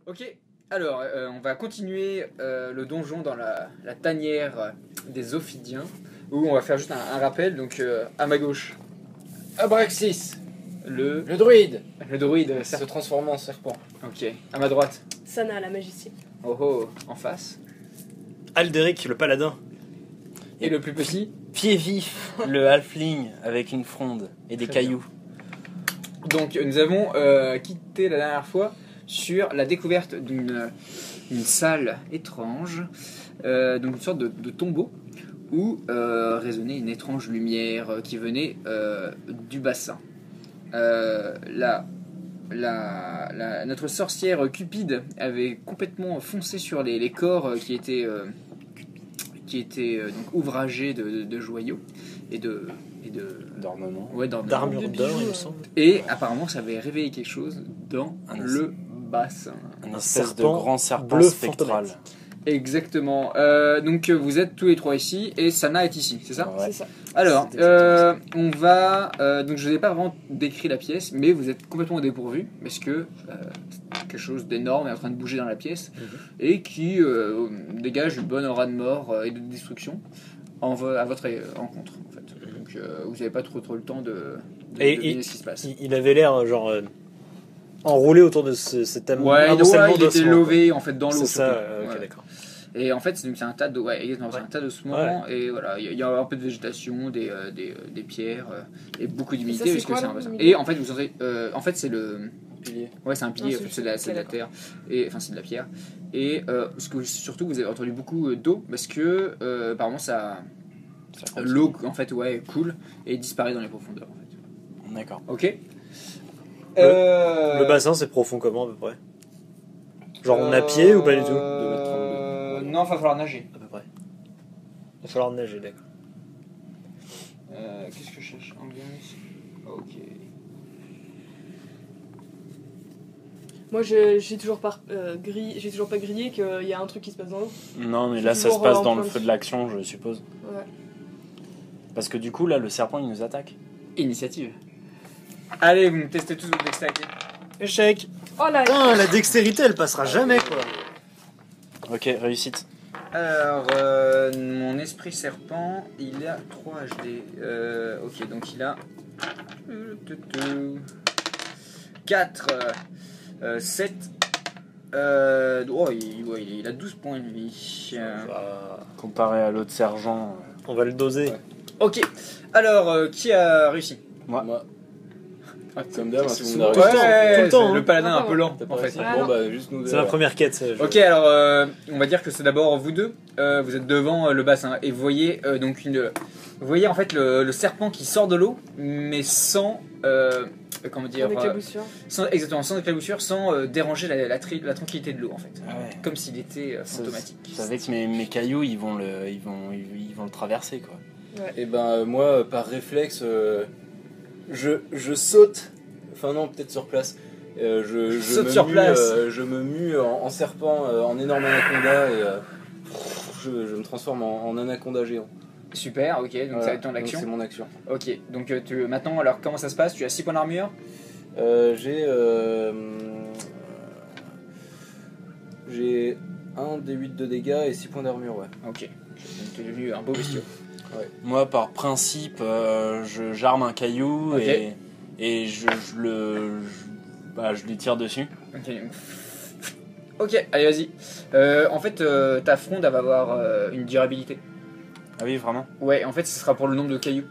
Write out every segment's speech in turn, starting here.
Ok, alors on va continuer le donjon dans la tanière des Ophidiens, où on va faire juste un rappel. Donc à ma gauche, Abraxas, le druide druide. se transforme en serpent. Ok, à ma droite, Sana, la magicienne. oh oh, en face. Alderic, le paladin. Et le plus petit. Pied vif, le halfling avec une fronde et des Très cailloux. Donc nous avons quitté la dernière fois sur la découverte d'une salle étrange, donc une sorte de tombeau où résonnait une étrange lumière qui venait du bassin. Notre sorcière Cupide avait complètement foncé sur les corps qui étaient donc ouvragés de joyaux et D'ornement. D'armure De d'or, bijoux, il me semble. et apparemment ça avait réveillé quelque chose dans le bassin. Un espèce de serpent grand serpent bleu spectral. fantomètre. Exactement. Donc vous êtes tous les trois ici et Sana est ici, c'est ça? Ouais. C'est ça. Alors, C'est exactement on va. Donc je vous ai pas vraiment décrit la pièce, mais vous êtes complètement dépourvu parce que quelque chose d'énorme est en train de bouger dans la pièce et qui dégage une bonne aura de mort et de destruction à votre rencontre en fait. Donc vous n'avez pas trop le temps de deviner ce qui se passe. Il avait l'air genre enroulé autour de cet Ouais, amoncellement il était d'ossements, lové en fait dans quoi. l'eau. C'est ça, surtout. ok, Ouais. d'accord. Et en fait, c'est un tas de, exactement, c'est un tas d'ossements et voilà, il y a un peu de végétation, des pierres et beaucoup d'humidité Et ça, parce c'est que quoi, c'est un là, bassin. l'humidité Et en fait, vous entendez, en fait, c'est le Pilier. ouais, c'est un pilier, Ah, en fait, c'est de la d'accord. terre et enfin c'est de la pierre. Et ce que surtout vous avez entendu beaucoup d'eau parce que apparemment l'eau en fait coule et disparaît dans les profondeurs en fait. D'accord. Ok. Le bassin, c'est profond comment à peu près? Genre on a pied ou pas du tout? 2,32 m. Non, il va falloir nager. À peu près. Il va falloir nager, d'accord. Qu'est-ce que je cherche? Ambiance. Ok. Moi, j'ai toujours pas grillé qu'il y a un truc qui se passe dans l'eau. Non, mais C'est là, ça se toujours, passe en dans le plein feu de l'action, je suppose. Ouais. Parce que du coup, là, le serpent, il nous attaque. Initiative. Allez, vous me testez tous votre dextérité. Échec. Oh là, Putain, la dextérité, elle passera jamais, quoi. Ok, réussite. Alors, mon esprit serpent, il a 3 HD. Ok, donc il a 4, 7. Il a 12 points de vie. Comparé à l'autre sergent. On va le doser. Ouais. Ok, alors qui a réussi? Moi. Comme d'hab, C'est tout le souvent- monde Tout le temps, Ouais, tout le temps, c'est le hein. paladin un peu lent T'as en pas fait. réussi. Ah, Bon, non. bah, juste nous deux. C'est la première quête. ça, je- Ok, alors on va dire que c'est d'abord vous deux. Vous êtes devant le bassin et vous voyez donc vous voyez en fait le serpent qui sort de l'eau, mais sans comment dire, avec la boussure. exactement sans éclaboussure, sans déranger la tranquillité de l'eau en fait, Ah ouais. comme s'il était fantomatique. Je savais que mes cailloux, ils vont le traverser, quoi. Et ben, moi, par réflexe, je saute. Enfin, non, peut-être sur place. Je Saute me sur mue, place. je me mue en serpent, en énorme anaconda et je me transforme en anaconda géant. Super, ok, donc Voilà. ça va être ton Donc, action. c'est mon action. Ok, donc maintenant alors comment ça se passe? Tu as 6 points d'armure. J'ai 1 des 8 de dégâts et 6 points d'armure, ouais. Ok, donc tu es devenu un beau bestiau. Moi, par principe, j'arme un caillou Ok. et je lui tire dessus. Ok, allez vas-y. En fait, ta fronde elle va avoir une durabilité. Ah oui, vraiment? Ouais, en fait, ce sera pour le nombre de cailloux.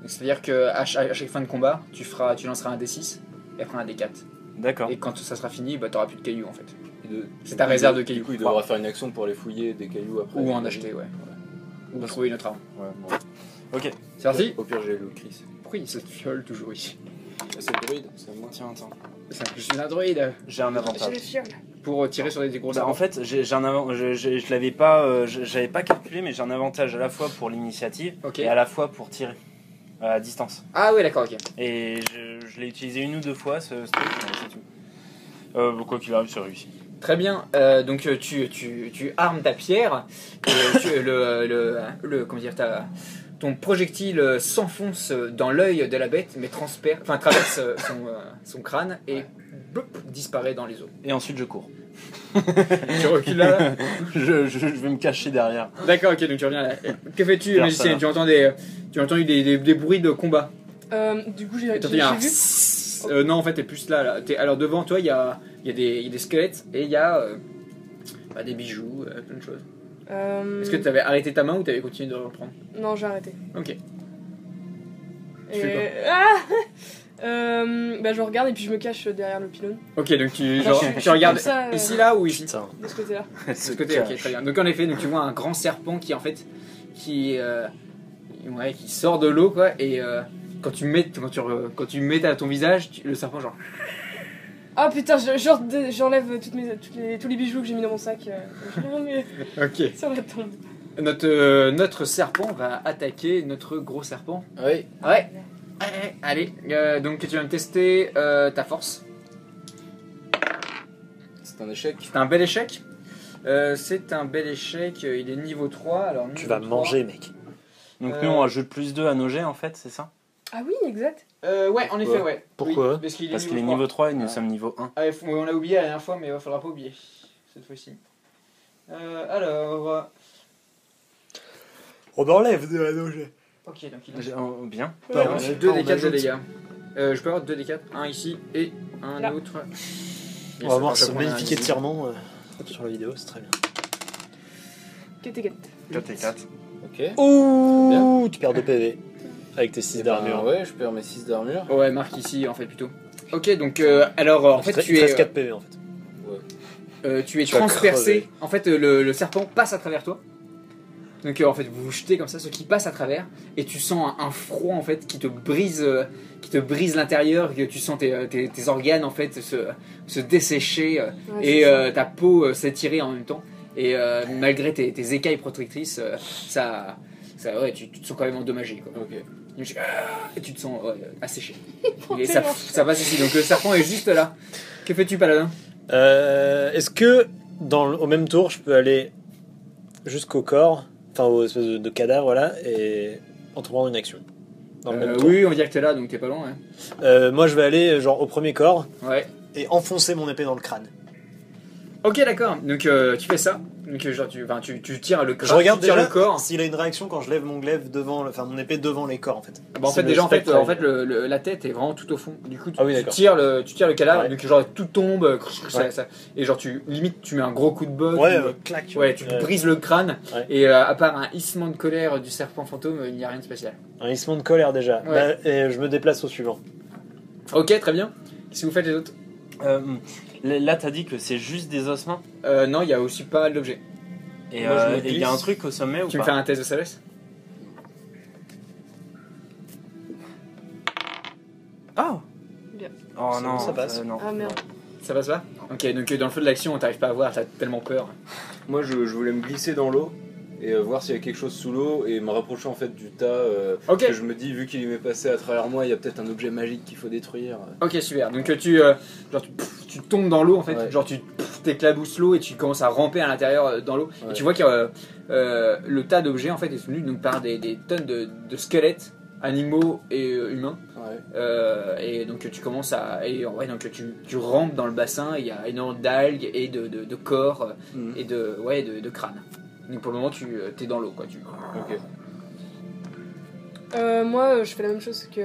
Donc, c'est-à-dire qu'à chaque fin de combat, tu lanceras un D6 et après un D4. D'accord. Et quand ça sera fini, bah, t'auras plus de cailloux en fait. Et C'est ta réserve de Du cailloux. coup, il devra faire une action pour aller fouiller des cailloux après. Ou en acheter, ouais. Ou trouver une autre arme. Ouais, bon. Ok. C'est parti. Au pire, j'ai le Chris. Pourquoi il se fiole toujours ici? C'est le druide, c'est moi. Tiens, attends. Je suis un druide. J'ai un J'ai avantage. les fioles. Pour tirer sur des gros Bah, en fait, j'ai un je l'avais pas, j'avais pas calculé, mais j'ai un avantage à la fois pour l'initiative Ok. et à la fois pour tirer à distance. Ah ouais, d'accord, ok. Et je l'ai utilisé une ou deux fois ce truc, mais c'est tout. Quoi qu'il arrive, c'est réussi. Très bien. Donc tu armes ta pierre et comment dire, ton projectile s'enfonce dans l'œil de la bête, mais traverse son crâne et bloup, disparaît dans les eaux. Et ensuite, je cours. Tu recules là. Je vais me cacher derrière. D'accord, ok, donc tu reviens là. Que fais-tu, Vers magicien? ça. Tu as entendu des bruits de combat. Du coup, j'ai Attendez, il y a un... vu. non, en fait, t'es plus là. Alors devant toi, il y a des squelettes et il y a des bijoux, plein de choses. Est-ce que tu avais arrêté ta main ou tu avais continué de reprendre? Non, j'ai arrêté. Ok. Tu Et... fais je regarde et puis je me cache derrière le pylône. Ok, donc tu Je suis regardes comme ça, ici, là ou ici? Putain. De ce côté-là. De ce côté, ok, très bien. Donc en effet, donc, tu vois un grand serpent qui en fait qui sort de l'eau quoi et quand tu mets à ton visage, le serpent genre Ah putain, j'enlève tous les bijoux que j'ai mis dans mon sac. Mais ok. ça va tomber. Notre serpent va attaquer notre gros serpent. Oui. Ouais. Allez, donc tu vas me tester ta force. C'est un échec. C'est un bel échec. Il est niveau 3. Alors, Tu niveau vas 3. manger, mec. Donc nous on rajoute plus 2 à nos jets en fait, c'est ça? Ah oui, exact. Ouais, en effet, ouais. Pourquoi Oui, parce qu'il est Parce qu'il est niveau niveau 3 et nous Ah. sommes niveau 1. 3. Ah, on l'a oublié la dernière fois, mais il faudra pas oublier cette fois-ci. Alors. On enlève de la noge. Ok, donc il est. Bien. Bah, Alors, on j'ai ajoute 2 pas, des on 4 de ajoute. dégâts. Je peux avoir 2 des 4, un ici et un Là. autre. On va voir ça ce prend un magnifique ici. étirement sur la vidéo, c'est très bien. Quête. 4 et 4. Ok. Ouh, tu perds 2 PV avec tes 6 Eh ben, d'armure. ouais, je perds mes 6 d'armure. Ouais, marque ici en fait plutôt. Ok, donc alors en fait Il te tu es. reste 4 PV en fait. Tu es Tu vas transpercé. crever. En fait, le serpent passe à travers toi. Donc, en fait, vous vous jetez comme ça, ce qui passe à travers, et tu sens un froid en fait qui te brise l'intérieur, que tu sens tes organes en fait se dessécher et ta peau s'étirer en même temps. Et malgré tes écailles protectrices, tu te sens quand même endommagé. Quoi. Ok. Et tu te sens asséché. Et ça passe ici. Donc le serpent est juste là. Que fais-tu, paladin? Est-ce que au même tour, je peux aller jusqu'au corps, enfin aux espèces de cadavres là, et entreprendre une action dans le même tour? Oui, on va dire que t'es là, donc t'es pas loin. Ouais. Moi, je vais aller genre au premier corps Ouais. et enfoncer mon épée dans le crâne. Ok, d'accord. Donc tu fais ça. Donc genre tu tires le corps. Je regarde tu tires déjà le corps. s'il a une réaction quand je lève mon glaive devant, enfin mon épée devant les corps en fait. Bah, en Si fait le déjà spectre en fait la tête est vraiment tout au fond. Du coup Ah oui, tu d'accord. tires le cadavre, Ouais. donc genre tout tombe, Ouais. et genre tu mets un gros coup de botte. Ouais, ou, clac. ouais, tu brises le crâne. Ouais. Et à part un hissement de colère du serpent fantôme, il n'y a rien de spécial. Un hissement de colère déjà. Ouais. Bah, et je me déplace au suivant. Ok, très bien. Qu'est-ce que vous faites les autres? Là t'as dit que c'est juste des ossements. Non, il y a aussi pas mal d'objets. Et Moi, je me il y a glisse. un truc au sommet ou Tu me pas? fais un test de sagesse? Oh Bien. Oh non, Ça passe. non. Ah merde. Ça passe pas? Ok, donc dans le feu de l'action, t'arrives pas à voir, t'as tellement peur. Moi, je voulais me glisser dans l'eau et voir s'il y a quelque chose sous l'eau et me rapprocher en fait du tas. Ok. Que je me dis, vu qu'il m'est passé à travers moi, il y a peut-être un objet magique qu'il faut détruire. Ok, super. Donc tu tombes dans l'eau en fait, Ouais. genre tu t'éclabousses l'eau et tu commences à ramper à l'intérieur dans l'eau. Ouais. Et tu vois que le tas d'objets en fait est tenu donc par des tonnes de squelettes, animaux et humains. Ouais. Et donc tu commences donc tu rampes dans le bassin. Il y a énormément d'algues et de corps Mhm. et de crânes. Donc pour le moment tu es dans l'eau quoi. Ok. Moi, je fais la même chose que.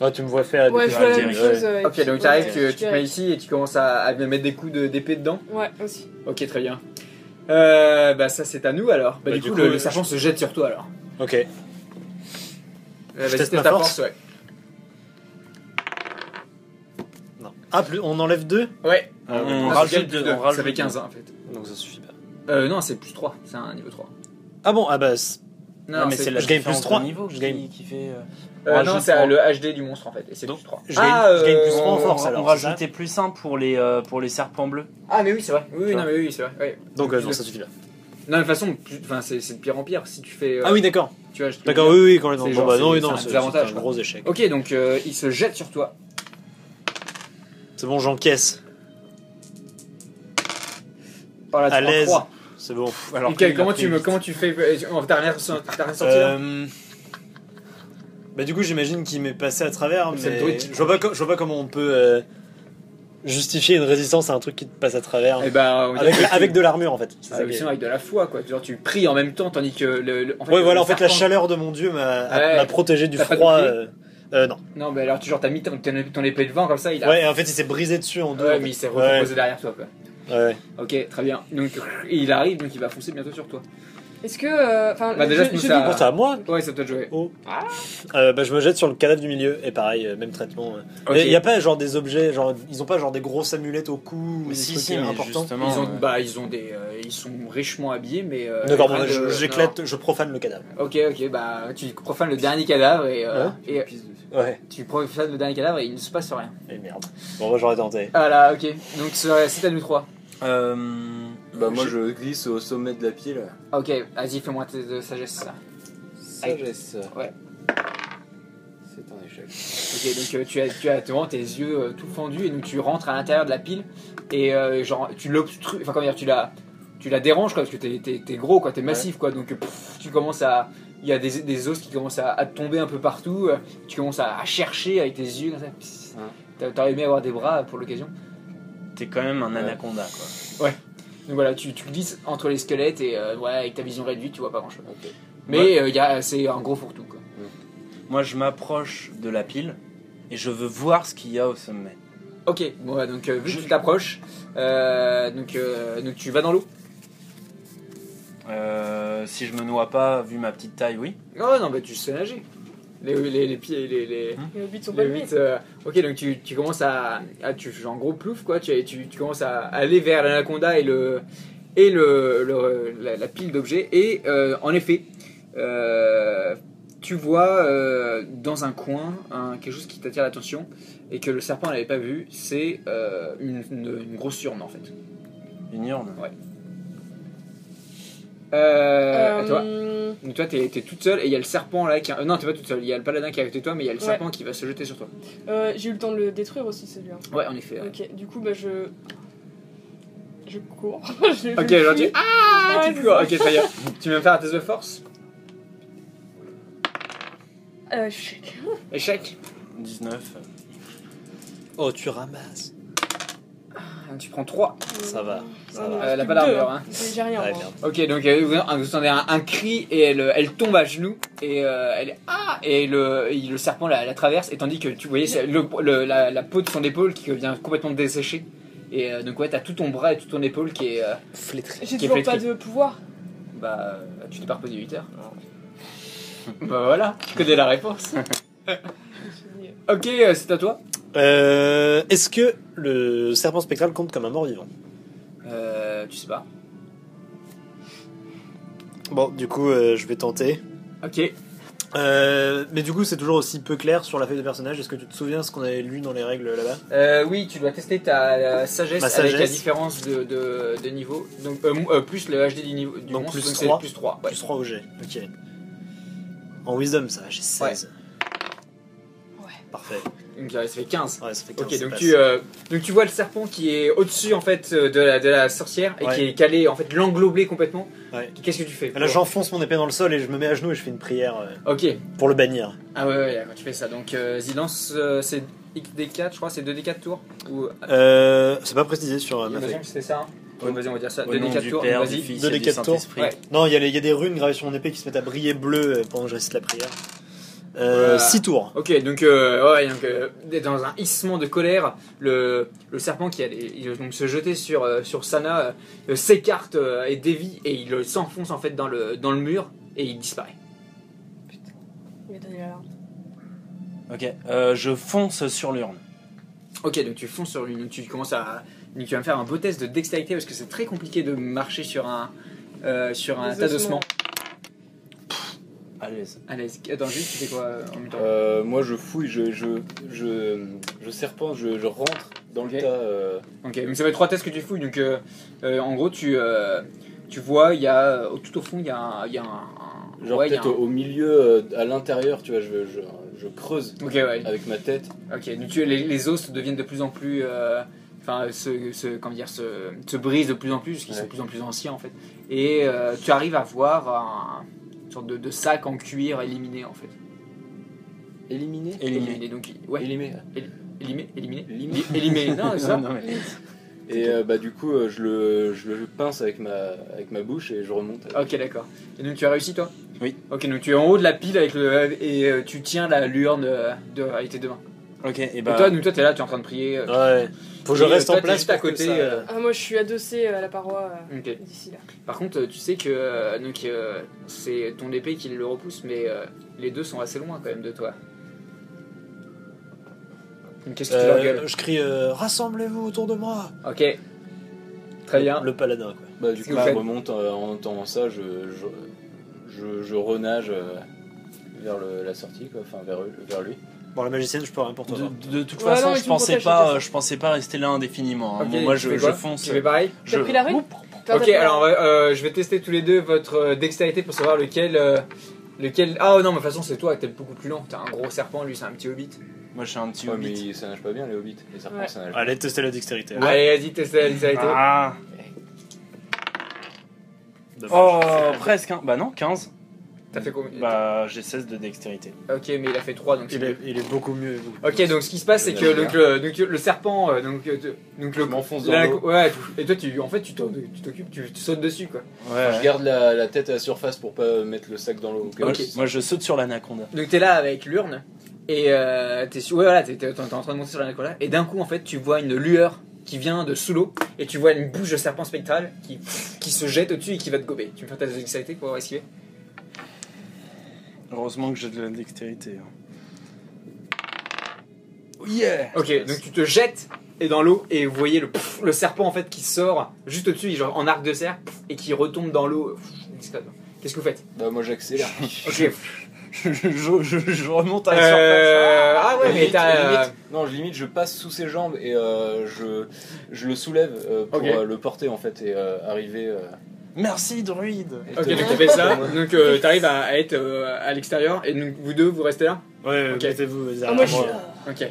Ah, tu me vois faire. Ouais, du je coup, fais la direct. même chose. et Ok, puis, donc tu arrives, ouais, tu te mets ici et tu commences à mettre des coups d'épée dedans. Ouais, aussi. Ok, très bien. Bah ça c'est à nous alors. Bah, du coup, le serpent se jette sur toi alors. Ok. Vas-y, teste teste ma ta force. ouais. Non. Ah, on enlève 2 Ouais. On Ah, tu rajoute gagnes deux, plus deux. on rajoute Ça fait deux. 15 en fait. donc ça suffit pas. Non, c'est plus 3, c'est un niveau 3. Ah bon, ah bah. Non, mais c'est la je gagne plus différence 3. de niveau Je gagne. qui fait. non, rajoute c'est trois. le HD du monstre en fait, et c'est Donc, plus 3. je gagne plus 3 en force alors. On c'est ça rajoutait plus 1 pour les serpents bleus. Ah, mais oui, c'est vrai. Oui, Tu non, vois. mais oui, c'est vrai. Ouais. Donc Plus non, de- ça suffit là. Non, de toute façon, c'est de pire en pire si tu fais. Ah oui, d'accord. Tu vois, D'accord, oui, oui, quand même. C'est Bon, genre, bah non, c'est- oui, non, c'est un c'est désavantage, un quoi. gros échec. Ok, donc il se jette sur toi. C'est bon, j'encaisse. Par la À l'aise. 3. C'est bon. Alors Ok, qu'il a comment pris tu fais. T'as rien senti là Bah du coup j'imagine qu'il m'est passé à travers, C'est mais le truc. je vois pas comment on peut justifier une résistance à un truc qui te passe à travers. Et bah, on dirait que Avec de l'armure en fait. C'est ça qui est- sinon avec de la foi quoi. Genre tu pries en même temps tandis que en fait, Ouais, voilà, le en fait, la serpent- chaleur de mon dieu Ouais. m'a protégé du T'as pas de froid. bouclier Non. Non, mais alors tu genre t'as mis ton épée de vent comme ça, il a. Ouais, et en fait, il s'est brisé dessus en deux. Ouais, en fait. mais il s'est reposé derrière toi quoi. Ouais. Ok, très bien. Donc il arrive, donc il va foncer bientôt sur toi. Est-ce que. Enfin, Bah, déjà, je c'est dis- ça. Bon, c'est à moi. Ouais, ça peut te jouer. Oh. Bah, je me jette sur le cadavre du milieu et pareil, même traitement. Ok. Il y a pas genre des objets, genre ils ont pas genre des grosses amulettes au cou ou des Si, trucs si, mais importants. justement. Ils ont des, ils sont richement habillés, mais. D'accord, rien bon, de- j'éclate, je profane le cadavre. non. Ok, bah tu profanes le dernier cadavre et Ouais. Ouais. tu profanes le dernier cadavre et il ne se passe rien. Et merde. Bon, moi j'aurais tenté. Voilà, ok. Donc c'est à nous trois. Bah moi je glisse au sommet de la pile. Ok, vas-y, fais-moi tes de sagesse. Sagesse. Ouais. C'est un échec. Ok, donc tu as vraiment tes yeux tout fendus et donc tu rentres à l'intérieur de la pile et genre tu l'obstrues, enfin comment dire, tu la déranges quoi parce que t'es gros quoi, t'es massif quoi, donc tu commences à, il y a des os qui commencent à tomber un peu partout, tu commences à chercher avec tes yeux comme ça. T'aurais aimé avoir des bras pour l'occasion. T'es quand même un anaconda quoi. Donc voilà, tu glisses entre les squelettes et ouais, avec ta vision réduite tu vois pas grand chose. Ok. Mais c'est un gros fourre-tout quoi. Moi je m'approche de la pile et je veux voir ce qu'il y a au sommet. Ok, bon, ouais, donc vu que tu t'approches, donc tu vas dans l'eau. Si je me noie pas, vu ma petite taille, oui. Oh non, bah tu sais nager. Les pieds, les Les hobbits sont pas les le huit, ok, donc tu commences tu fais en gros plouf quoi, tu commences à aller vers l'anaconda et la pile d'objets et en effet tu vois dans un coin quelque chose qui t'attire l'attention et que le serpent n'avait pas vu, c'est une grosse urne en fait. Une urne. Ouais. À toi. Donc toi t'es toute seule et il y a le serpent là qui... Non, t'es pas toute seule, il y a le paladin qui est à côté de toi mais il y a le serpent qui va se jeter sur toi. J'ai eu le temps de le détruire aussi celui-là. Ouais, en effet. Ouais. Ok, du coup bah je cours. Ok, genre tu... Ouais, tu c'est cours. ça. Ok, très bien. Tu veux me faire un test de force? Chèque. Échec. 19. Oh, tu ramasses. Tu prends 3. Ça va, ça va. Elle a pas d'armure, hein. J'ai rien. Ouais, moi. merde. Ok, donc vous entendez un cri et elle tombe à genoux et elle et le serpent la traverse et tandis que tu voyais la peau de son épaule qui vient complètement desséchée et donc ouais t'as tout ton bras et toute ton épaule qui est Flétri. J'ai Qui est toujours pas flétri. de pouvoir. bah tu t'es pas reposé 8 heures. Bah voilà, tu connais la réponse. Ok, c'est à toi. Est-ce que le serpent spectral compte comme un mort-vivant? Tu sais pas. Bon, du coup, je vais tenter. Ok. Mais du coup, c'est toujours aussi peu clair sur la feuille de personnage. Est-ce que tu te souviens ce qu'on avait lu dans les règles là-bas? Oui, tu dois tester ta sagesse, Ma avec la sagesse. différence de niveau. Donc plus le HD du niveau du Donc monstre, plus donc 3. c'est plus 3. Ouais. Plus 3 au G. Ok. En wisdom, ça va, j'ai 16. Ouais. Parfait. Donc ça fait 15. Ouais, ça fait 15. Ok, ça donc passe. tu vois le serpent qui est au-dessus en fait de la sorcière et Ouais. qui est calé en fait l'englobé complètement. Ouais. Qu'est-ce que tu fais? Là, j'enfonce mon épée dans le sol et je me mets à genoux et je fais une prière Ok. pour le bannir. Ah ouais, d'accord, tu fais ça. Donc Zilance, c'est XD4, je crois, c'est 2D4 tours ou... C'est pas précisé sur ma Imagine feuille. que c'était ça. Hein. Ouais, vas-y, on va dire ça. Au nom 2D4 du tours, Père, du vas-y. Fils Deux et des du quatre tours. Saint-Esprit. Ouais. Non, il y a des runes gravées sur mon épée qui se mettent à briller bleu pendant que je récite la prière. Voilà. 6 tours. Ok, donc, dans un hissement de colère, le serpent qui allait donc se jeter sur Sana s'écarte et dévie et il s'enfonce en fait dans le mur et il disparaît. Il m'a donné l'alarme. Ok, je fonce sur l'urne. Ok, donc tu fonces sur lui, donc tu commences à... Donc tu vas me faire un beau test de dextérité parce que c'est très compliqué de marcher sur un tas d'ossements. Allez. Allez, attends, juste, tu fais quoi en même temps? Moi je fouille, je serpente, je rentre dans Ok. le tas. Ok, donc ça va être 3 tests que tu fouilles. Donc en gros, tu vois, il y a tout au fond, il y a un Genre ouais, il y a peut-être au milieu, à l'intérieur, tu vois, je creuse Ok, ouais. avec ma tête. Ok, donc les os deviennent de plus en plus, enfin, se brisent de plus en plus, parce qu'ils sont de plus en plus anciens en fait. Et tu arrives à voir une sorte de sac en cuir éliminé en fait. Éliminé. Éliminé, donc ouais. Éliminé. Éliminé. Non, c'est ça. Non, mais- Et du coup, je le pince avec ma bouche et je remonte. Ok, d'accord. Et donc tu as réussi toi? Oui. Ok, donc tu es en haut de la pile avec tu tiens la lueur avec tes deux mains. Ok, et Et bah. toi, t'es là, tu es en train de prier. Ouais. Faut que je Et reste toi, en t'es place juste à pour que côté, ça- Ah, moi je suis adossé à la paroi Ok. d'ici là. Par contre, tu sais que c'est ton épée qui le repousse, mais les deux sont assez loin quand même de toi. Donc, qu'est-ce que tu leur gueules? Je crie rassemblez-vous autour de moi. Ok. Très bien. Le paladin quoi. Du Si coup, vous je faites- remonte en entendant ça, je renage vers la sortie, quoi, enfin vers lui. Bon la magicienne je peux rien pour toi. hein. De toute Ouais, façon, non, mais je tu me pensais protèges, je pensais pas rester là indéfiniment. hein. Ok, Bon, moi, tu je fais quoi? fonce. Tu fais pareil? T'as pris la rune? Toi, t'as Ok, pris la alors rune. je vais tester tous les deux votre dextérité pour savoir lequel. Ah non, mais de toute façon, c'est toi, t'es beaucoup plus lent. T'as un gros serpent, lui, c'est un petit hobbit. Moi, je suis un petit Ouais, hobbit. mais ça nage pas bien, les hobbits. Les serpents, Ouais. ça nage. Allez tester la dextérité. Allez, vas-y, teste la dextérité. Ah. Dommage. Oh, presque. Bah non, 15. T'as fait combien? Bah, j'ai 16 de dextérité. Ok, mais il a fait 3, donc c'est mieux. Il est beaucoup mieux. Ok, donc ce qui se passe, c'est que donc, le serpent, donc Je m'enfonce dans la- l'eau. ouais, et toi, tu t'occupes, tu sautes dessus, quoi. Ouais. Je garde la tête à la surface pour pas mettre le sac dans l'eau. au cas où. Ok. Moi, je saute sur l'anaconda. Donc t'es là avec l'urne, et t'es en train de monter sur la Nakola, et d'un coup, en fait, tu vois une lueur qui vient de sous l'eau, et tu vois une bouche de serpent spectral qui se jette au-dessus et qui va te gober. Tu me fais ta dextérité pour esquiver? Heureusement que j'ai de la dextérité. Oh yeah. Ok, donc tu te jettes et dans l'eau, et vous voyez le serpent en fait qui sort juste au-dessus, genre en arc de cerf, et qui retombe dans l'eau discrètement. Qu'est-ce que vous faites? Bah, moi, j'accélère. Ok. Je remonte à la surface. Ah ouais, mais t'as. Limite, non, limite, je passe sous ses jambes et je le soulève pour Ok. le porter en fait et arriver. Merci, druide. Ok, donc tu fais ça, donc t'arrives à être à l'extérieur, et donc vous deux vous restez là? Ouais, Ok. mettez-vous Ah, moi je suis moi. là. Ok.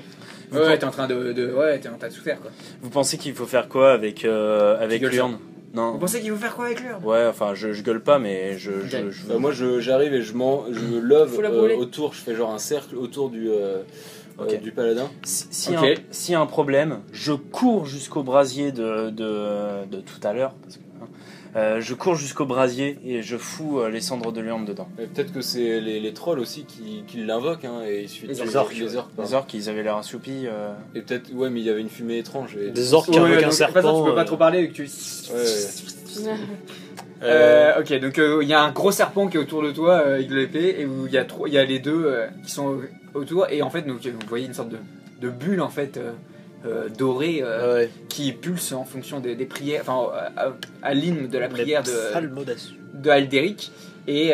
Ouais, t'es en train ouais, t'es en train de souffrir quoi. Vous pensez qu'il faut faire quoi avec gueules l'urne? Vous Non. pensez qu'il faut faire quoi avec l'urne? Ouais, enfin, je gueule pas, mais je. Bah, moi, j'arrive et je me love Faut la brûler. autour. Je fais genre un cercle autour du Ok. du paladin. S'il Ok. y a un problème, je cours jusqu'au brasier de tout à l'heure. Parce que, je cours jusqu'au brasier et je fous les cendres de l'urne dedans. Et peut-être que c'est les trolls aussi qui l'invoquent. Hein, et il suffit de Les tuer orques. les orques. Les pardon. orques, ils avaient l'air assoupis. Et peut-être, ouais, mais il y avait une fumée étrange. Et... Des orques Ouais, avec donc, un de toute façon, serpent. tu peux pas trop parler vu que tu. Ouais. Ok, donc il y a un gros serpent qui est autour de toi avec de l'épée, et où il y a les deux qui sont autour, et en fait donc, vous voyez une sorte de bulle en fait dorée Ouais. qui pulse en fonction des prières, enfin à l'hymne de la prière de Alderic, et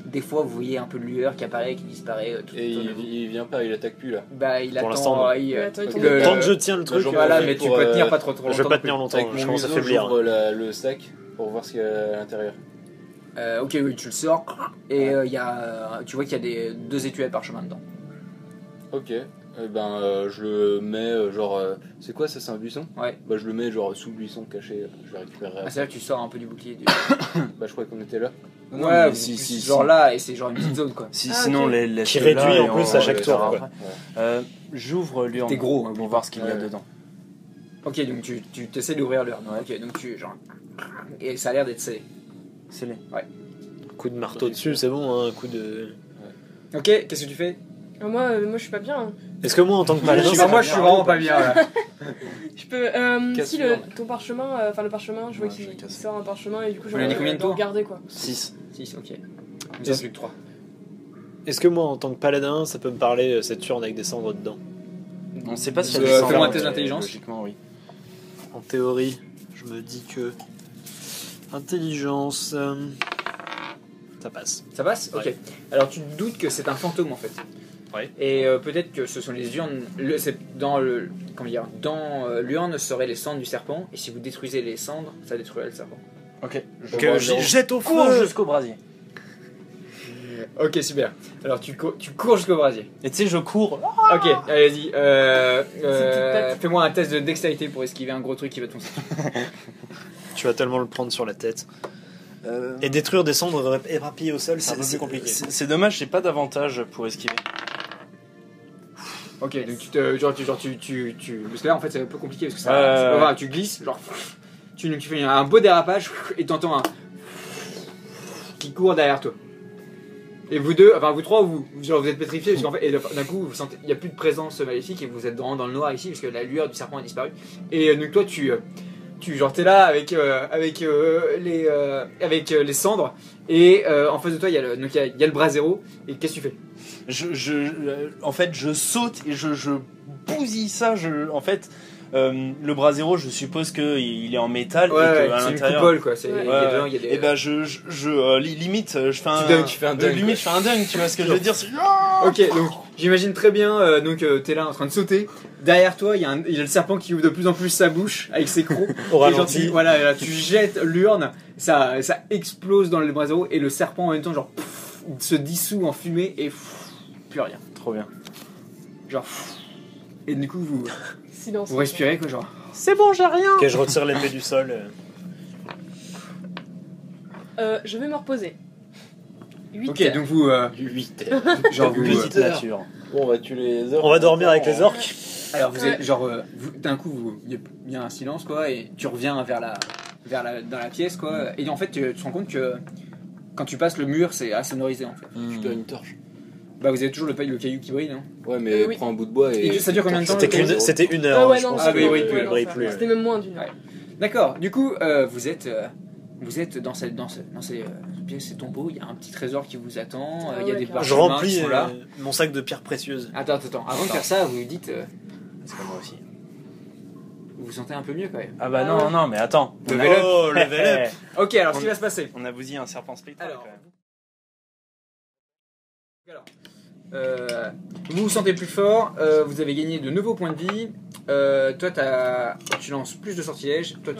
des fois vous voyez un peu de lueur qui apparaît, qui disparaît tout Et autour de vous. il vient pas, il attaque plus là. Bah il Pour attend, l'instant, non. il, Attends, il tombe. Tant que je tiens le truc, j'en voilà, profite mais tu pour, peux tenir pas trop longtemps. je vais pas non plus. tenir longtemps, Avec je mon commence à museau, faiblir. j'ouvre le sac pour voir ce qu'il y a à l'intérieur. Ok, oui, tu le sors, et tu vois qu'il y a deux étuelles parchemin dedans. Ok. Eh ben, je le mets genre. C'est quoi ça? C'est un buisson? Ouais. Bah, je le mets genre sous le buisson caché. Je le récupérerai. Ah, c'est là que tu sors un peu du bouclier. Bah, je croyais qu'on était là. Non, Ouais, mais si, genre si. là, et c'est genre une petite zone quoi. Sinon, ok. les Qui réduit en plus à chaque tour, verra quoi. après. J'ouvre l'urne T'es gros, hein, pour voir ce qu'il y a ouais. dedans. Ok, donc tu t'essaies d'ouvrir l'urne. Ouais. Ok, donc et ça a l'air d'être scellé. C'est les. Coup de marteau dessus, c'est bon, hein, un coup de. Ok, qu'est-ce que tu fais? Ah, moi je suis pas bien. Hein. Est-ce que moi en tant que paladin, Moi je suis vraiment pas bien là. Je peux. Casse Si l'urne. ton parchemin, enfin le parchemin, je vois Ouais, je vais qu'il casser. sort un parchemin et du coup Vous l'avez dit combien de tours? Regarder quoi. 6. 6, ok. Il reste plus que 3. est-ce que moi en tant que paladin, ça peut me parler cette urne avec des cendres dedans? On sait pas si Euh, elle descend, fais-moi un mais test d'intelligence. Logiquement, oui. En théorie, je me dis que intelligence, ça passe. Ça passe? Ok. Ouais. Alors tu te doutes que c'est un fantôme en fait. Ouais. Et peut-être que ce sont les urnes. Dans l'urne seraient les cendres du serpent, et si vous détruisez les cendres, ça détruirait le serpent. Ok. Je Que j'y jette au cours feu. jusqu'au brasier. Ok, super. Alors tu cours jusqu'au brasier. Et tu sais, je cours. Ok, allez, vas-y. pattes. Fais-moi un test de dextérité pour esquiver un gros truc qui va te foncer. Tu vas tellement le prendre sur la tête. Et détruire des cendres éparpillées au sol, c'est un peu plus compliqué. C'est dommage, j'ai pas d'avantage pour esquiver. Ok, Yes. donc parce que là en fait c'est un peu compliqué parce que ça, c'est pas grave, tu glisses, genre tu fais un beau dérapage et t'entends un qui court derrière toi. Et vous deux, enfin vous trois, vous êtes pétrifiés parce qu'en fait, et d'un coup vous sentez, il n'y a plus de présence maléfique et vous êtes dans le noir ici parce que la lueur du serpent a disparu. Et donc toi tu t'es là avec les cendres et en face de toi il y a le brasero et qu'est-ce que tu fais? En fait, je saute et je bousille ça. En fait, le brasero, je suppose qu'il est en métal et Ouais, qu'à c'est une l'intérieur. coupole quoi. Ouais. Il y a dedans, il y a des... Et ben limite, je fais un. Tu fais un dunk, Limite, je fais un dunk. Tu vois ce que je veux dire? Ok, donc j'imagine très bien, t'es là en train de sauter. Derrière toi, il y a le serpent qui ouvre de plus en plus sa bouche avec ses crocs. Au Et genre, ralenti. voilà, là, tu jettes l'urne, ça explose dans le brasero et le serpent en même temps, genre, il se dissout en fumée et plus rien. Trop bien. Genre, et du coup, vous Silence. respirez quoi, genre. C'est bon, j'ai rien. Ok, je retire l'épée du sol. Je vais me reposer. 8 Ok, donc vous, 8 genre, vous, Petite nature. Bon, on va tuer les orques. On va dormir avec les orques. alors vous Ouais. êtes, genre, d'un coup, il y a un silence quoi, et tu reviens dans la pièce quoi, et en fait, tu te rends compte que quand tu passes le mur, c'est assonorisé en fait. Je dois une torche. Bah, vous avez toujours le caillou qui brille, non? Ouais, mais Oui. prends un bout de bois et. Et ça dure combien de temps? C'était une heure, Ah ouais, je non, pense. Ah c'était- oui, oui, ouais, il non, brille ça- plus. C'était même moins d'une heure. Ouais. D'accord, du coup, vous êtes dans ces pièces, ces tombeaux, il y a un petit trésor qui vous attend, Ah il y a ouais, des carrément. Je parchemins qui remplis sont là. mon sac de pierres précieuses. Attends, avant de faire ça, vous vous dites, C'est comme moi aussi. vous vous sentez un peu mieux quand même. Ah bah Ah non, ouais. non, mais attends. Level up. Oh, level up. Ok, alors ce qui va se passer. On a bousillé un serpent spectral Alors, quand même. vous vous sentez plus fort, vous avez gagné de nouveaux points de vie. Toi, tu lances plus de sortilèges. Toi,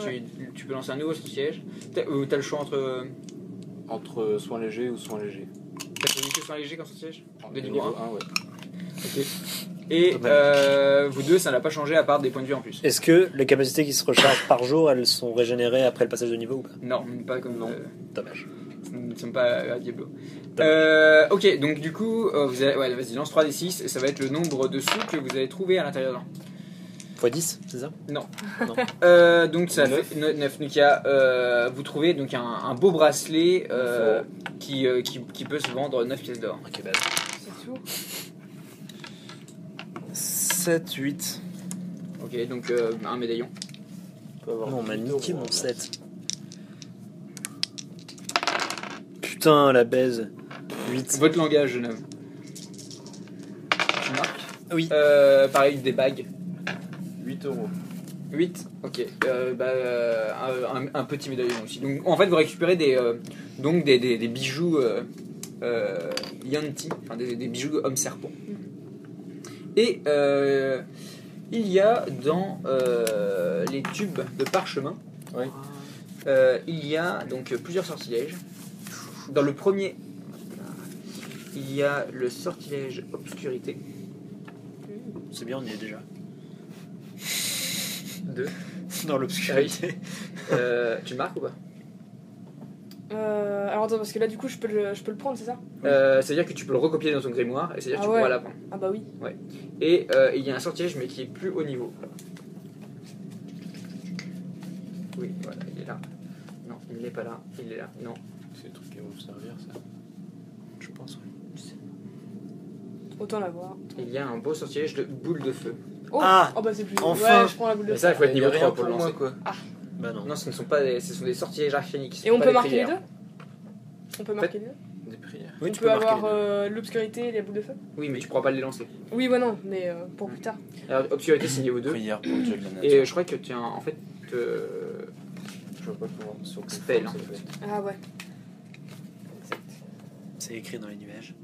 tu peux lancer un nouveau sortilège. T'as le choix Entre soins légers ou soins légers. T'as choisi que soin léger comme sortilège de niveau Niveau 1. 1, ouais. Ok. Et vous deux, ça n'a pas changé à part des points de vie en plus. Est-ce que les capacités qui se rechargent par jour, elles sont régénérées après le passage de niveau ou pas? Non, pas comme. Non. Dommage. Nous ne sommes pas à Diablo. Ok, donc du coup, vous allez, ouais, vas-y, lance 3d6 et ça va être le nombre de sous que vous allez trouver à l'intérieur. X 10, c'est ça? Non. Non. Donc ça fait 9. Donc il y a, vous trouvez donc un beau bracelet qui peut se vendre 9 pièces d'or. Ok, bah. C'est tout. 7, 8. Ok, donc un médaillon. Non, on m'a niqué mon 7. Putain, la baise. 8. Votre langage, jeune homme. Tu marques. Oui. Pareil, des bagues. 8 euros. 8. Ok. Un petit médaillon aussi. Donc en fait, vous récupérez des bijoux Yanti, enfin des bijoux homme serpent. Et il y a dans les tubes de parchemin, Oui. il y a donc plusieurs sortilèges. Dans le premier, il y a le sortilège obscurité. C'est bien, on y est déjà. 2. Dans l'obscurité. Tu le marques ou pas? Alors attends, parce que là du coup je peux le prendre, c'est ça? C'est-à-dire que tu peux le recopier dans ton grimoire et c'est-à-dire que Ah tu ouais. pourras l'apprendre. Ah bah oui. Et il y a un sortilège mais qui est plus haut niveau. Oui, voilà, il est là. Non, il n'est pas là. Il est là. Non. C'est des trucs qui vont vous servir, ça. Je pense, oui. Autant l'avoir. Il y a un beau sortilège de boule de feu. Oh, Ah, oh bah c'est plus. enfin. Ouais, je prends la boule de Mais ça, il faut être Il y a niveau rien 3 pour le moi, lancer. quoi. Bah non. Non, ce ne sont pas ce sont des sortilèges arcaniques. Et on peut marquer les deux? On peut marquer les deux? Des prières. Oui, On tu peut peux marquer avoir les deux. l'obscurité et les boules de feu? Oui, mais tu pourras pas les lancer. Oui, ouais, non, mais pour plus tard. Alors, obscurité, c'est niveau 2. Prière pour le dieu de la nature. Et je crois que tu as en fait. Je vois pas comment. Sur quel Spell, forme hein. ça fait. Ah ouais. C'est écrit dans les nuages.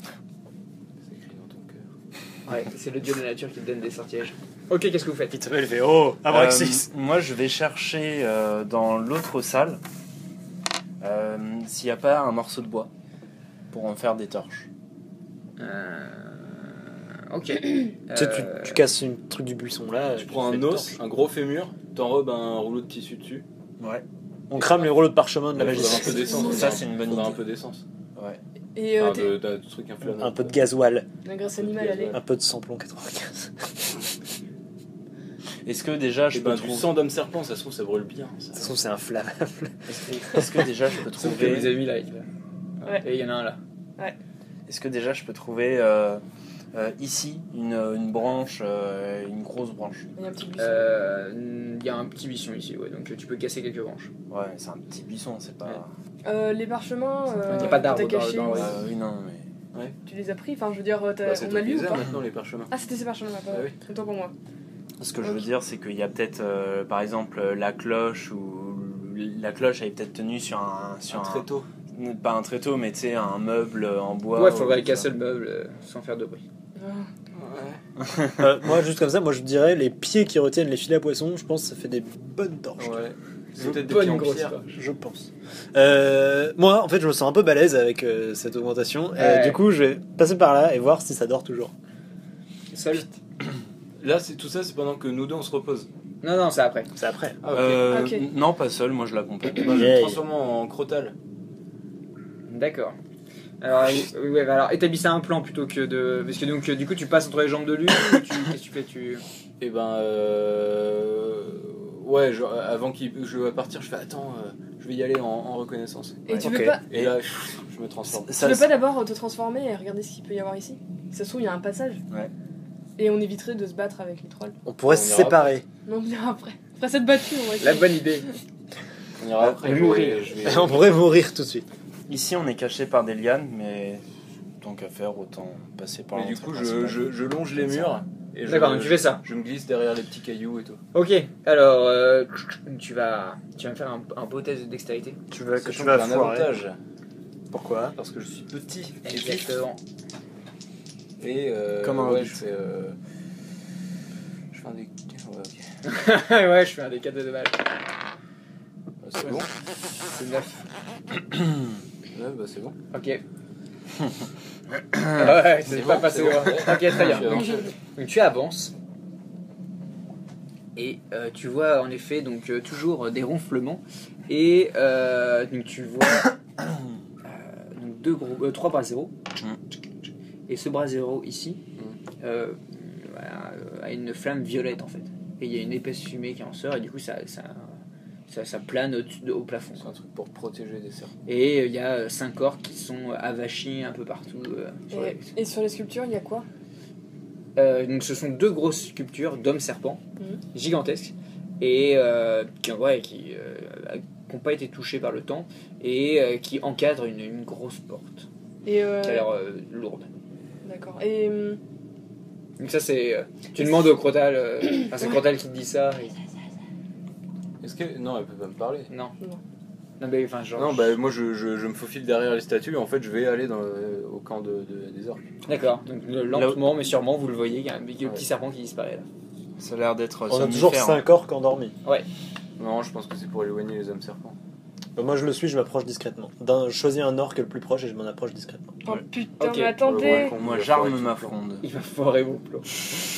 C'est écrit dans ton cœur. Ouais, c'est le dieu de la nature qui te donne des sortilèges. Ok, qu'est-ce que vous faites? Il t'appelle, il fait oh, Abraxas. Moi, je vais chercher dans l'autre salle s'il n'y a pas un morceau de bois pour en faire des torches. Ok. Tu sais, tu casses un truc du buisson là. Tu prends fais un une os, torche. un gros fémur, t'enrobes un rouleau de tissu dessus. Ouais. On crame les rouleaux de parchemin de la Il magie. faudra un peu d'essence. Ça, c'est une bonne Faudra un idée. peu d'essence. Ouais. Et Enfin, de trucs inflammables. Un peu de gasoil, la graisse animale, allez. un peu de samplon 95. Est-ce que déjà je Et peux ben, du trouver... sang d'homme serpent, ça se trouve, ça brûle bien. De toute façon, c'est inflammable. Est-ce que déjà je peux Sauf que vous trouver... avez mis là. Ouais. Et il y en a un là. Est-ce que déjà je peux trouver ici une branche, une grosse branche? Il y a un petit buisson. Il y a un petit buisson ici, ouais, donc tu peux casser quelques branches. Ouais, c'est un petit buisson, c'est pas... Les parchemins, Il y a pas d'arbre t'as dans- caché, dans- oui, non, mais... tu les as pris, enfin je veux dire, Bah, c'est on toi a qui lu ou les as pas maintenant, les parchemins. Ah, c'était ces parchemins là, Ah oui. autant pour moi. Ce que je veux dire, c'est qu'il y a peut-être, par exemple, la cloche, ou la cloche elle est peut-être tenue sur Un tréteau. pas un tréteau, mais tu sais, un meuble en bois. Ouais, faudrait ou- casser le meuble sans faire de bruit. Ouais. Moi, juste comme ça, moi je dirais les pieds qui retiennent les filets à poisson, je pense que ça fait des bonnes torches. Ouais. C'est peut-être des Bonne pieds en grosse pierre. torche. Je pense. Moi, en fait, je me sens un peu balèze avec cette augmentation. Ouais. Du coup, je vais passer par là et voir si ça dort toujours. Seul. Là, tout ça, c'est pendant que nous deux on se repose. Non, c'est après. C'est après. Ah, ok. Ok. Non, pas seul, moi je l'accompagne. Moi, je vais Yay. me transformer en crotal. D'accord. Alors, ouais, bah alors établissez un plan plutôt que de. Parce que donc, du coup, tu passes entre les jambes de lui, ou qu'est-ce que tu fais Et ben, ouais, avant que je dois partir, je fais attends, je vais y aller en reconnaissance. Et tu Ok. veux pas, Et là, je me transforme. tu veux pas d'abord te transformer et regarder ce qu'il peut y avoir ici? Ça se trouve, il y a un passage. Ouais. Et on éviterait de se battre avec les trolls. On pourrait On se ira séparer. Non, on ira après. Après cette battue, on va essayer. La bonne idée. On ira après. mourir. On pourrait mourir tout de suite. Ici, on est caché par des lianes, mais tant qu'à faire, autant passer par Mais du l'entrée coup, principale. je longe les murs. Et D'accord, donc tu fais ça. Je me glisse derrière les petits cailloux et tout. Ok, alors tu vas me faire un beau test de dextérité. Tu vas Sachant qu'il y a un foirer. avantage. Pourquoi? Parce que je suis petit. Exactement. Et Comme un ouais, hobbit. je fais un des. Ouais, ok. Ouais, je fais un des 4 de dommage. C'est bon. C'est 9. Ouais, bah c'est bon. Ok. Ouais, c'est C'est pas bon, passé c'est bon. loin. Ok, très bien. Je suis avancé. Donc tu avances et tu vois en effet donc toujours des ronflements et donc tu vois donc trois bras zéro et ce bras zéro ici voilà, a une flamme violette en fait et il y a une épaisse fumée qui en sort et du coup ça plane au plafond C'est un truc pour protéger des serpents. et il y a 5 orques qui sont avachis un peu partout sur les- Et sur les sculptures, il y a quoi? donc ce sont 2 grosses sculptures d'hommes serpents Mhm. gigantesques et qui n'ont pas été touchés par le temps et qui encadrent une grosse porte Et qui a l'air lourde. d'accord. Et Donc ça c'est tu demandes au Crotal, enfin c'est Crotal qui te dit ça. Est-ce que. Non, elle peut pas me parler. Non. Non. Non mais enfin genre. Non, bah moi je me faufile derrière les statues et en fait je vais aller au camp des orques. D'accord. Donc lentement mais sûrement vous le voyez, il y a un petit serpent qui disparaît là. Ça a l'air d'être On a toujours somnifère. 5 orques endormis. Non, je pense que c'est pour éloigner les hommes serpents. Moi je le suis, je m'approche discrètement. Je choisis un orque le plus proche et je m'en approche discrètement. oh Ouais. putain, Ok. mais attendez. Ouais, Moi, Il va j'arme foirer ma tout le plan. fronde. Il va foirer vos plans.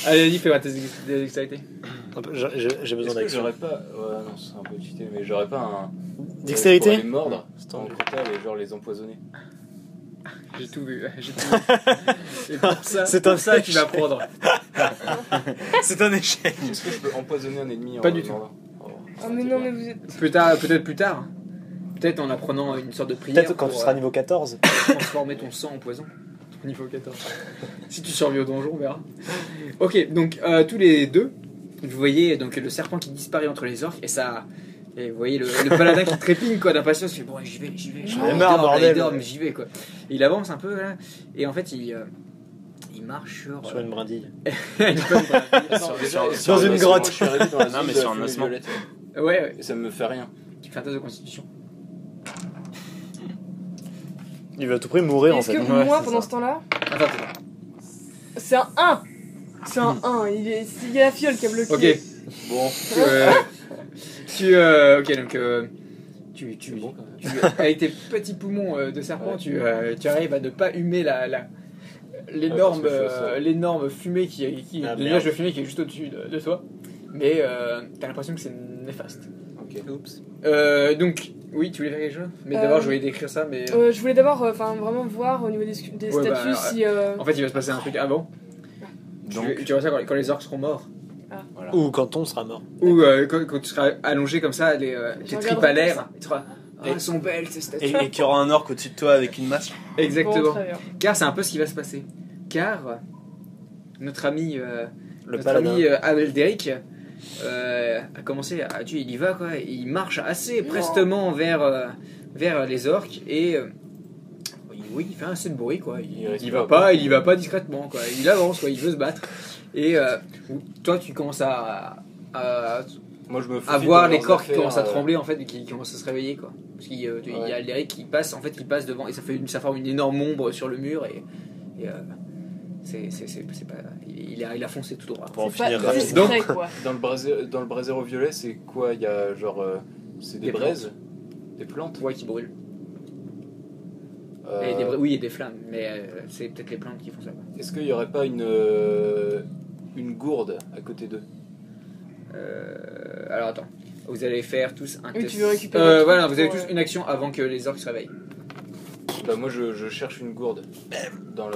Allez, vas-y, fais-moi test de dextérité. J'ai besoin Est-ce que d'action. j'aurais pas. Ouais, non, c'est un peu cheaté, mais j'aurais pas un. Pour Dextérité les mordre C'est en tendu. crotal et genre les empoisonner. J'ai tout vu. J'ai tout vu. Et pour ça, C'est pour un ça échec. tu vas prendre. C'est un échec. Est-ce que je peux empoisonner un ennemi Pas en du le tout. mordant Oh mais non, mais vous êtes. Peut-être plus tard. Peut-être en apprenant une sorte de prière. Peut-être quand tu pour, seras niveau 14. transformer ton sang en poison. Niveau 14. Si tu survis au donjon, on verra. Ok, donc tous les deux, vous voyez donc le serpent qui disparaît entre les orques et ça. Et vous voyez le paladin qui trépigne quoi d'impatience. Il fait bon, j'y vais. J'en ai marre, bordel. Mais j'y vais quoi. Il avance un peu là, et en fait il marche Sur une brindille. une bonne brindille. Attends, déjà, Dans une moi, grotte. Je suis arrivé dans la Non, zone mais de sur la un fumée osement. violette. Ouais, Et ça me fait rien. tu fais un test de constitution. Il va à tout prix mourir en Est-ce fait. que Ouais, moi, c'est pendant ça. ce temps-là, Attends. c'est un 1. C'est un 1. Il y a la fiole qui a bloqué. Ok. Bon, Ok, donc c'est bon quand même. avec tes petits poumons de serpent, Ouais. tu arrives à ne pas humer l'énorme Ouais, parce que je fais ça. l'énorme fumée Ah, le nuage de fumée qui est juste au-dessus de toi. Mais t'as l'impression que c'est néfaste. Ok. Oups. Donc Oui, tu voulais faire quelque chose. Mais Euh, d'abord, je voulais décrire ça, mais. Je voulais d'abord vraiment voir au niveau des Ouais, bah, statuts si. En fait, il va se passer un truc avant. Donc, Tu vois ça quand les orques seront morts. voilà. Ou quand on sera mort. Ou quand tu seras allongé comme ça, tes Je tripes à regarderai l'air. Tu seras. Ah, Et- elles sont belles ces statues. Et qu'il y aura un orc au-dessus de toi avec une masse. Bon, Exactement. très bien. Car c'est un peu ce qui va se passer. Car notre ami, Le notre paladin. ami Alderic a commencé à tuer. Il y va quoi. Il marche assez prestement vers les orques et oui, il fait assez de bruit quoi. Il risque Il pas, y va pas discrètement quoi. Il avance quoi. Il veut se battre. Et toi, tu commences à Moi, je me fous à voir de les leurs corps qui affaires, commencent à trembler en fait et qui commencent à se réveiller quoi. Parce qu'il y a Ouais. Alderic qui passe devant et ça forme une énorme ombre sur le mur et c'est pas il a foncé tout droit. Pour en C'est pas finir rapidement. discret, quoi. Dans le brasero violet, c'est quoi? Il y a genre. C'est des Des braises? Des plantes? Ouais, qui brûle. Euh, Et oui, et des flammes, mais c'est peut-être les plantes qui font ça. Quoi. Est-ce qu'il n'y aurait pas une gourde à côté d'eux? Alors attends, vous allez faire tous un Oui, test. tu veux récupérer le truc voilà, vous avez pour, tous une action avant que les orques se réveillent. Bah, moi, je cherche une gourde dans,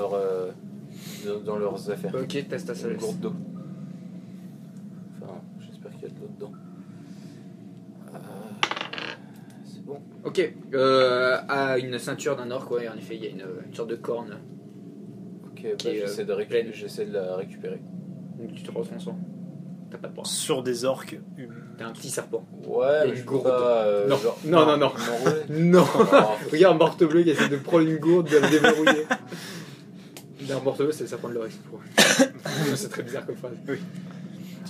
dans leurs affaires. Ok, teste à ça. Une gourde d'eau. Enfin, j'espère qu'il y a de l'eau dedans. C'est bon. Ok, à une ceinture d'un orque, ouais, en effet, il y a une sorte de corne. Ok, Qui est, pleine. j'essaie de la récupérer. Donc tu te retransformes. T'as pas de bras. Sur des orques humains. T'as un petit serpent. Ouais, Il y a mais une je peux gourde. pas. Non. Genre, Non. m'enrouler. Non Oh, Regarde Morte Bleue qui essaie de prendre une gourde, de la déverrouiller. Non, Morte Bleue, c'est le serpent de l'oreille, c'est très bizarre comme phrase. Oui.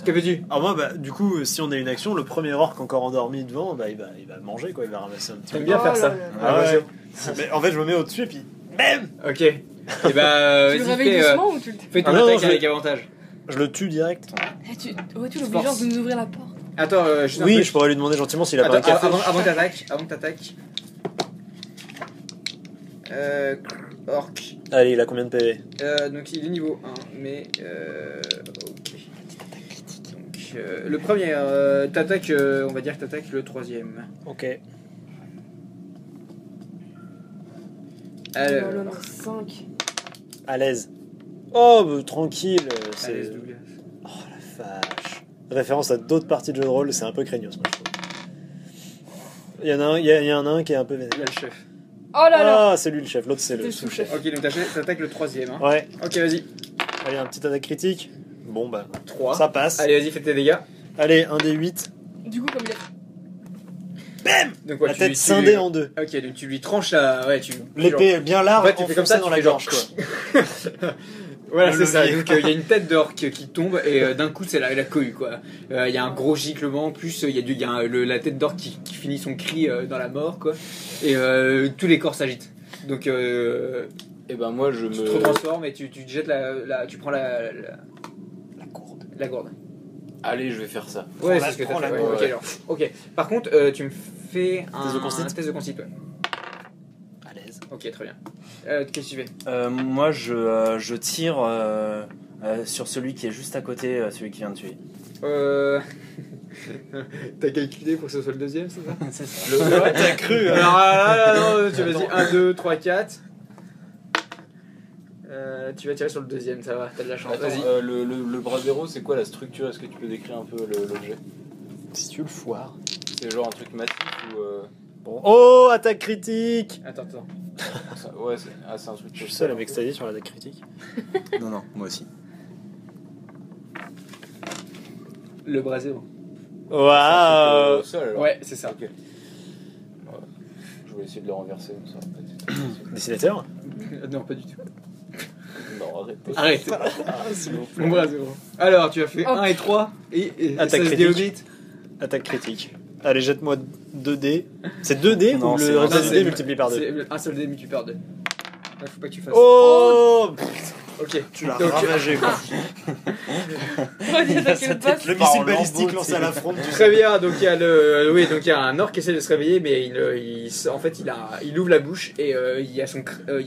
Que veux-tu? Alors moi, bah, du coup, si on a une action, le premier orc encore endormi devant, bah, il va manger, quoi. Il va ramasser un petit T'aimes peu. bien Oh faire là ça? là. Ah ouais. vas-y. Mais en fait, je me mets au-dessus et puis... Bam! Ok. Et bah, Tu le vas-y, réveilles doucement ou tu le. fais ton Ah non, attaque je- avec avantage. Je le tue direct. Tu l'obligeance de nous ouvrir la porte. Attends, juste un Oui, peu. je pourrais lui demander gentiment s'il a pas un Attends, café. avant que t'attaques. Orc. Allez, il a combien de PV? Donc il est niveau 1, mais ok. Donc le premier, t'attaques, on va dire que t'attaques le troisième. Ok. Alors, Non, 5. À l'aise. Oh, bah, tranquille. à l'aise C'est... Douglas. Oh la vache. Référence à d'autres parties de jeux de rôle, c'est un peu craignos, moi, je trouve. Il y en a un, il y en a un qui est un peu Il y vénère. a le chef. Oh là là. Ah, c'est lui le chef, l'autre c'est C'était le le sous-chef. sous-chef. Ok, donc t'attaques le troisième. Hein. Ouais, Ok, vas-y. allez, un petit attaque critique. Bon, bah, 3. ça passe. Allez, vas-y, fais tes dégâts. Allez, un des 8. Du coup, comme il a. Donc, ouais, La tu- tête tu- scindée en deux. Ok, donc tu lui tranches la. Ouais, tu. L'épée est bien large, En fait, tu fais comme ça, dans tu la fais genre- gorge, quoi. Voilà, Le c'est ça. levier. Donc il y a une tête d'orque qui tombe et d'un coup c'est la cohue quoi. Il y a un gros giclement, en plus il y a la tête d'orque qui finit son cri dans la mort quoi. Et tous les corps s'agitent. Donc Et ben moi je tu me. te transformes et tu jettes tu prends la gourde. la gourde. Allez, je vais faire ça. Ouais, la- c'est ce que t'as prends fait. la Ouais, gourde. ok, alors. Ok. Par contre, tu me fais un de constitut. test de constitut. Ouais. À l'aise. Ok, très bien. Qu'est-ce que tu fais? Moi, je tire sur celui qui est juste à côté, celui qui vient de tuer. T'as calculé pour que ce soit le deuxième, c'est ça? C'est ça. T'as cru, Alors là, non, tu vas-y, 1, 2, 3, 4. Tu vas tirer sur le deuxième, ça va, t'as de la chance. Attends, Vas-y. le brasero, c'est quoi la structure? Est-ce que tu peux décrire un peu l'objet? Si tu le foires. C'est genre un truc massif ou. Bon. Oh, attaque critique! Attends. Ouais, c'est un truc. Je suis seul avec Stadi sur l'attaque critique. Non, moi aussi. Le brasero. Waouh! Au sol, alors. Ouais, c'est ça. Ok. Ouais. Je vais essayer de le renverser. Ça va pas être facile. Dessinateur? Non, pas du tout. Non, arrêtez. Arrête. Ah, s'il vous plaît. Mon brasero. Alors, tu as fait Oh. 1 et 3. Et Attaque ça se critique. déobite. Attaque critique. Allez, jette-moi 2D. C'est 2D Non, ou c'est le un résultat Non, du c'est- dé multiplié par 2? C'est un seul dé multiplié par 2. Ouais, faut pas que tu fasses. Oh! Ok. Tu l'as Donc, ravagé, quoi. Le part en missile balistique lambeaux, lancé tu à sais. la fronde. Très bien, donc il y a donc il y a un orc qui essaie de se réveiller, mais en fait il ouvre la bouche et il y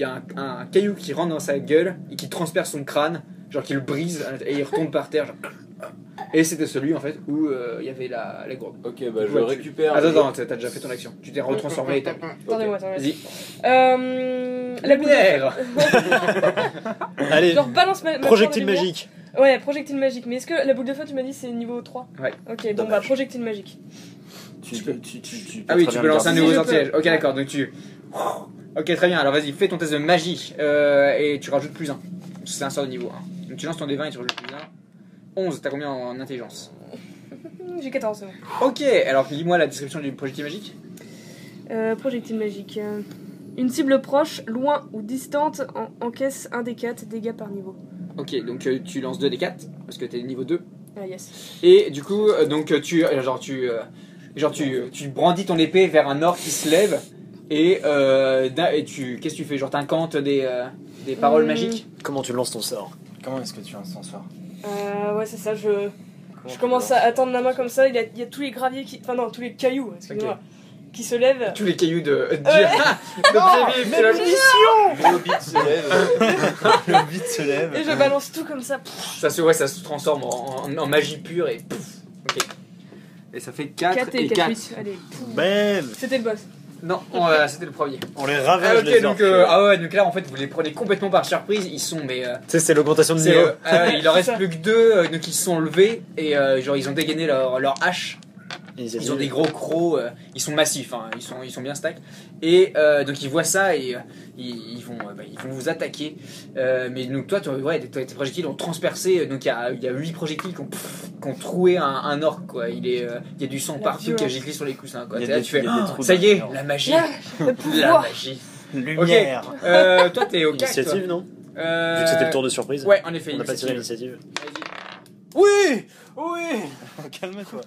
a un caillou qui rentre dans sa gueule et qui transperce son crâne, genre qui le brise et il retombe par terre. Genre. Et c'était celui en fait où il y avait la gourde. Ok, bah je Ouais, récupère. Attends, t'as déjà fait ton action. Tu t'es retransformé et t'as. Attendez-moi. Vas-y. La boule de Lumière. Allez, Genre balance ma projectile tour de lumière. magique. Ouais, projectile magique. Mais est-ce que la boule de feu, tu m'as dit, c'est niveau 3? Ouais. Ok, bon Dommage. bah projectile magique. Tu Ah oui, très tu bien peux le lancer un garder. nouveau Si, je sortilège. peux. Ok, d'accord. Donc tu. Ok, très bien. Alors vas-y, fais ton test de magie et tu rajoutes plus 1. C'est un sort de niveau 1. Donc tu lances ton D20 et tu rajoutes plus 1. 11, t'as combien en intelligence? J'ai 14, c'est bon. Ok, alors lis-moi la description du projectile magique. Projectile magique. Une cible proche, loin ou distante encaisse 1 des 4 dégâts par niveau. Ok, donc tu lances 2 des 4 parce que t'es niveau 2. Ah yes. Et du coup, tu brandis ton épée vers un orc qui se lève et qu'est-ce que tu fais? Genre t'incantes des paroles magiques? Comment tu lances ton sort? Comment est-ce que tu lances ton sort? Ouais, c'est ça, je commence à tendre la main comme ça, il y a tous les graviers qui... Enfin non, tous les cailloux, excusez-moi, qui se lèvent. Tous les cailloux de Ouais. de Le hobbit se lève. Le hobbit se lève. Et je balance tout comme ça. ça se transforme en magie pure et pouf. Ok. Et ça fait 4 4 et et 4. 4, 8. Allez. Bam! C'était le boss. Non, c'était le premier. On les ravage Ok, les donc orques. donc là en fait vous les prenez complètement par surprise, ils sont mais Tu sais, c'est l'augmentation de c'est, niveau. il leur reste C'est ça. plus que 2 donc ils se sont levés et genre ils ont dégainé leur hache. Initiative. Ils ont des gros crocs, ils sont massifs, hein, ils sont bien stack. Et donc ils voient ça et ils vont vous attaquer. Mais donc toi, tes projectiles ont transpercé. Donc il y a 8 projectiles qui ont troué un orc. Quoi. Il y a du sang La partout qui a violence. giclé sur les coussins. Quoi. Il y a T'es là, des- tu fais, il y a des trous ça dans y est, les murs. la magie. Le La pouvoir. magie. Lumière. Ok, toi t'es au 4. Initiative, non? Vu que c'était le tour de surprise. Ouais, en effet. On n'a pas tiré initiative. l'initiative. Vas-y. Oui. Oui. Calme-toi.